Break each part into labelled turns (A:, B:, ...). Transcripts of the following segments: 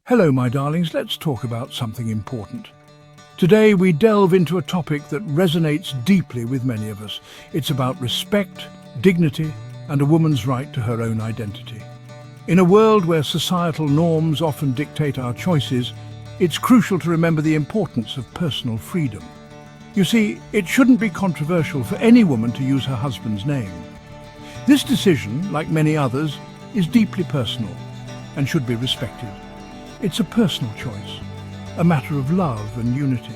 A: Hello, my darlings. Let's talk about something important. Today, we delve into a topic that resonates deeply with many of us. It's about respect, dignity, and a woman's right to her own identity. In a world where societal norms often dictate our choices, it's crucial to remember the importance of personal freedom. You see, it shouldn't be controversial for any woman to use her husband's name. This decision, like many others, is deeply personal and should be respected. It's a personal choice, a matter of love and unity.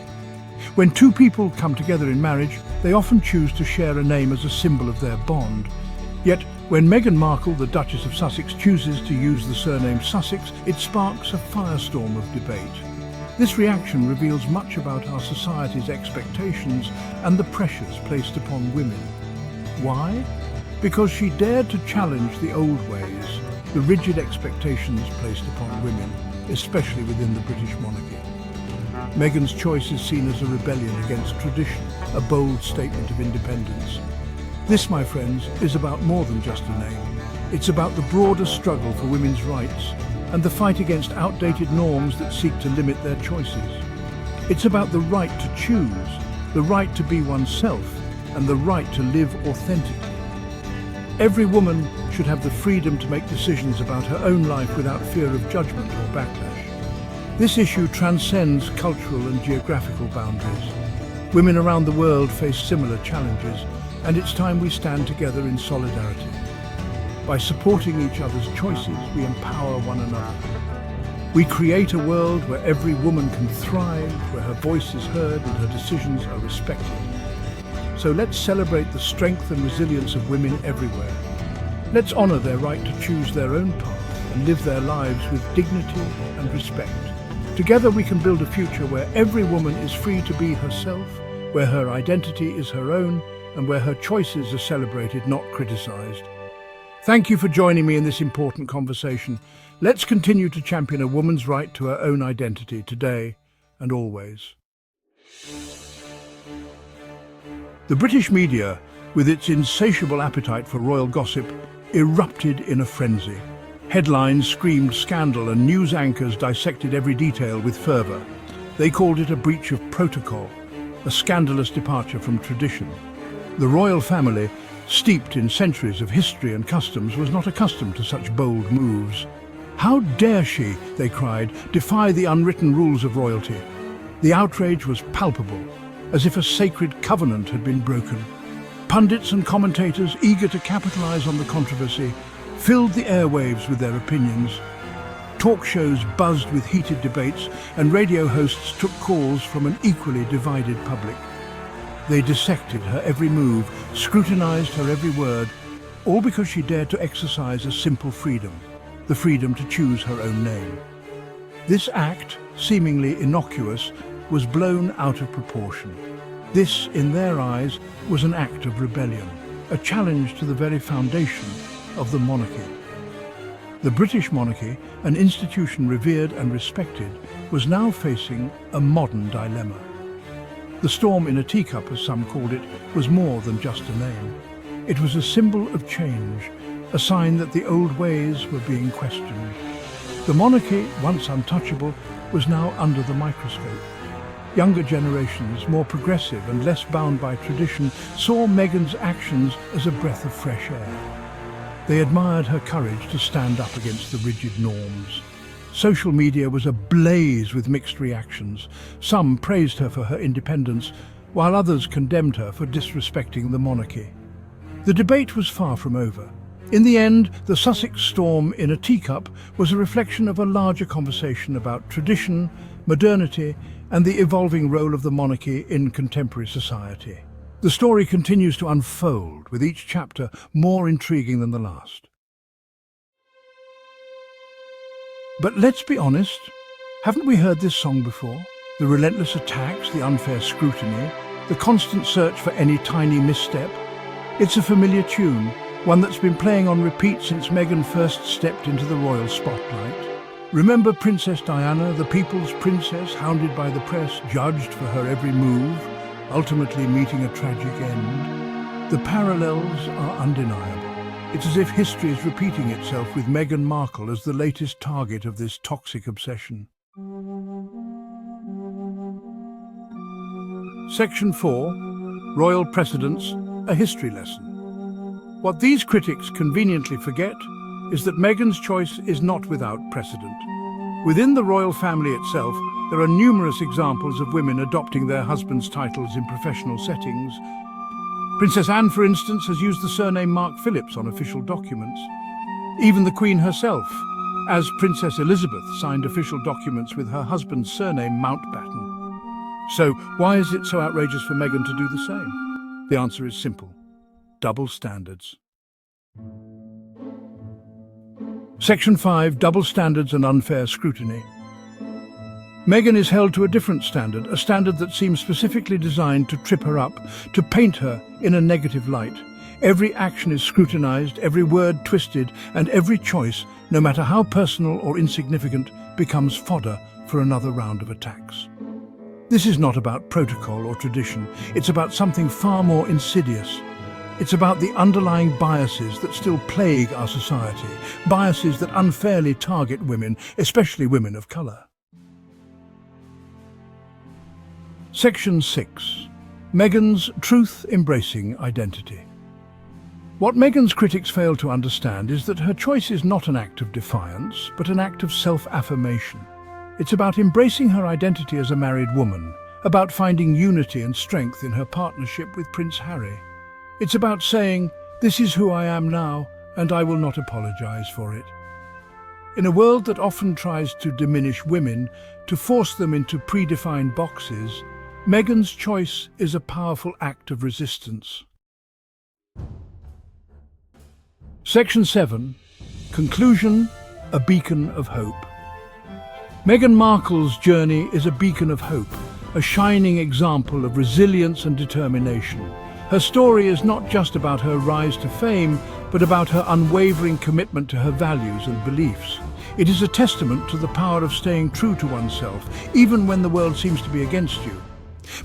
A: When two people come together in marriage, they often choose to share a name as a symbol of their bond. Yet, when Meghan Markle, the Duchess of Sussex, chooses to use the surname Sussex, it sparks a firestorm of debate. This reaction reveals much about our society's expectations and the pressures placed upon women. Why? Because she dared to challenge the old ways, the rigid expectations placed upon women, especially within the British monarchy. Meghan's choice is seen as a rebellion against tradition, a bold statement of independence. This, my friends, is about more than just a name. It's about the broader struggle for women's rights and the fight against outdated norms that seek to limit their choices. It's about the right to choose, the right to be oneself, and the right to live authentically. Every woman should have the freedom to make decisions about her own life without fear of judgment or backlash. This issue transcends cultural and geographical boundaries. Women around the world face similar challenges, and it's time we stand together in solidarity. By supporting each other's choices, we empower one another. We create a world where every woman can thrive, where her voice is heard and her decisions are respected. So let's celebrate the strength and resilience of women everywhere. Let's honor their right to choose their own path and live their lives with dignity and respect. Together we can build a future where every woman is free to be herself, where her identity is her own, and where her choices are celebrated, not criticized. Thank you for joining me in this important conversation. Let's continue to champion a woman's right to her own identity today and always. The British media, with its insatiable appetite for royal gossip, erupted in a frenzy. Headlines screamed scandal and news anchors dissected every detail with fervour. They called it a breach of protocol, a scandalous departure from tradition. The royal family, steeped in centuries of history and customs, was not accustomed to such bold moves. How dare she, they cried, defy the unwritten rules of royalty? The outrage was palpable, as if a sacred covenant had been broken. Pundits and commentators, eager to capitalize on the controversy, filled the airwaves with their opinions. Talk shows buzzed with heated debates, and radio hosts took calls from an equally divided public. They dissected her every move, scrutinized her every word, all because she dared to exercise a simple freedom, the freedom to choose her own name. This act, seemingly innocuous, was blown out of proportion. This, in their eyes, was an act of rebellion, a challenge to the very foundation of the monarchy. The British monarchy, an institution revered and respected, was now facing a modern dilemma. The storm in a teacup, as some called it, was more than just a name. It was a symbol of change, a sign that the old ways were being questioned. The monarchy, once untouchable, was now under the microscope. Younger generations, more progressive and less bound by tradition, saw Meghan's actions as a breath of fresh air. They admired her courage to stand up against the rigid norms. Social media was ablaze with mixed reactions. Some praised her for her independence, while others condemned her for disrespecting the monarchy. The debate was far from over. In the end, the Sussex storm in a teacup was a reflection of a larger conversation about tradition, modernity, and the evolving role of the monarchy in contemporary society. The story continues to unfold, with each chapter more intriguing than the last. But let's be honest, haven't we heard this song before? The relentless attacks, the unfair scrutiny, the constant search for any tiny misstep. It's a familiar tune, one that's been playing on repeat since Meghan first stepped into the royal spotlight. Remember Princess Diana, the people's princess, hounded by the press, judged for her every move, ultimately meeting a tragic end? The parallels are undeniable. It's as if history is repeating itself with Meghan Markle as the latest target of this toxic obsession. Section 4. Royal Precedents, a history lesson. What these critics conveniently forget is that Meghan's choice is not without precedent. Within the royal family itself, there are numerous examples of women adopting their husbands' titles in professional settings. Princess Anne, for instance, has used the surname Mark Phillips on official documents. Even the Queen herself, as Princess Elizabeth, signed official documents with her husband's surname Mountbatten. So, why is it so outrageous for Meghan to do the same? The answer is simple: double standards. Section 5. Double standards and unfair scrutiny. Meghan is held to a different standard, a standard that seems specifically designed to trip her up, to paint her in a negative light. Every action is scrutinized, every word twisted, and every choice, no matter how personal or insignificant, becomes fodder for another round of attacks. This is not about protocol or tradition. It's about something far more insidious. It's about the underlying biases that still plague our society, biases that unfairly target women, especially women of colour. Section 6. Meghan's truth-embracing identity. What Meghan's critics fail to understand is that her choice is not an act of defiance, but an act of self-affirmation. It's about embracing her identity as a married woman, about finding unity and strength in her partnership with Prince Harry. It's about saying, "This is who I am now, and I will not apologize for it." In a world that often tries to diminish women, to force them into predefined boxes, Meghan's choice is a powerful act of resistance. Section 7. Conclusion, a beacon of hope. Meghan Markle's journey is a beacon of hope, a shining example of resilience and determination. Her story is not just about her rise to fame, but about her unwavering commitment to her values and beliefs. It is a testament to the power of staying true to oneself, even when the world seems to be against you.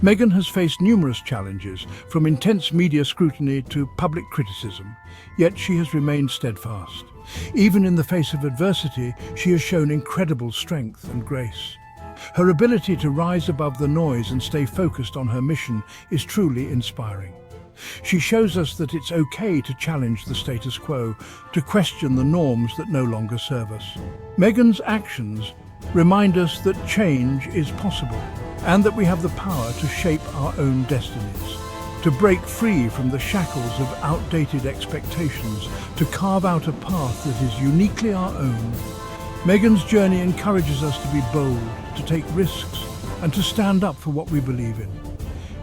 A: Meghan has faced numerous challenges, from intense media scrutiny to public criticism, yet she has remained steadfast. Even in the face of adversity, she has shown incredible strength and grace. Her ability to rise above the noise and stay focused on her mission is truly inspiring. She shows us that it's okay to challenge the status quo, to question the norms that no longer serve us. Meghan's actions remind us that change is possible and that we have the power to shape our own destinies, to break free from the shackles of outdated expectations, to carve out a path that is uniquely our own. Meghan's journey encourages us to be bold, to take risks, and to stand up for what we believe in.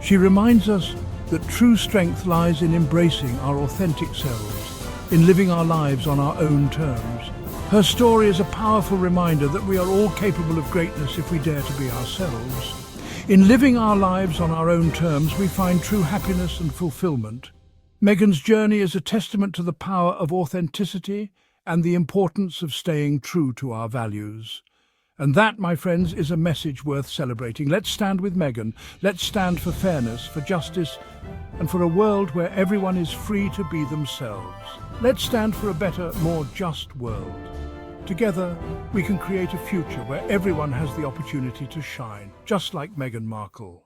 A: She reminds us that true strength lies in embracing our authentic selves, in living our lives on our own terms. Her story is a powerful reminder that we are all capable of greatness if we dare to be ourselves. In living our lives on our own terms, we find true happiness and fulfillment. Meghan's journey is a testament to the power of authenticity and the importance of staying true to our values. And that, my friends, is a message worth celebrating. Let's stand with Meghan. Let's stand for fairness, for justice, and for a world where everyone is free to be themselves. Let's stand for a better, more just world. Together, we can create a future where everyone has the opportunity to shine, just like Meghan Markle.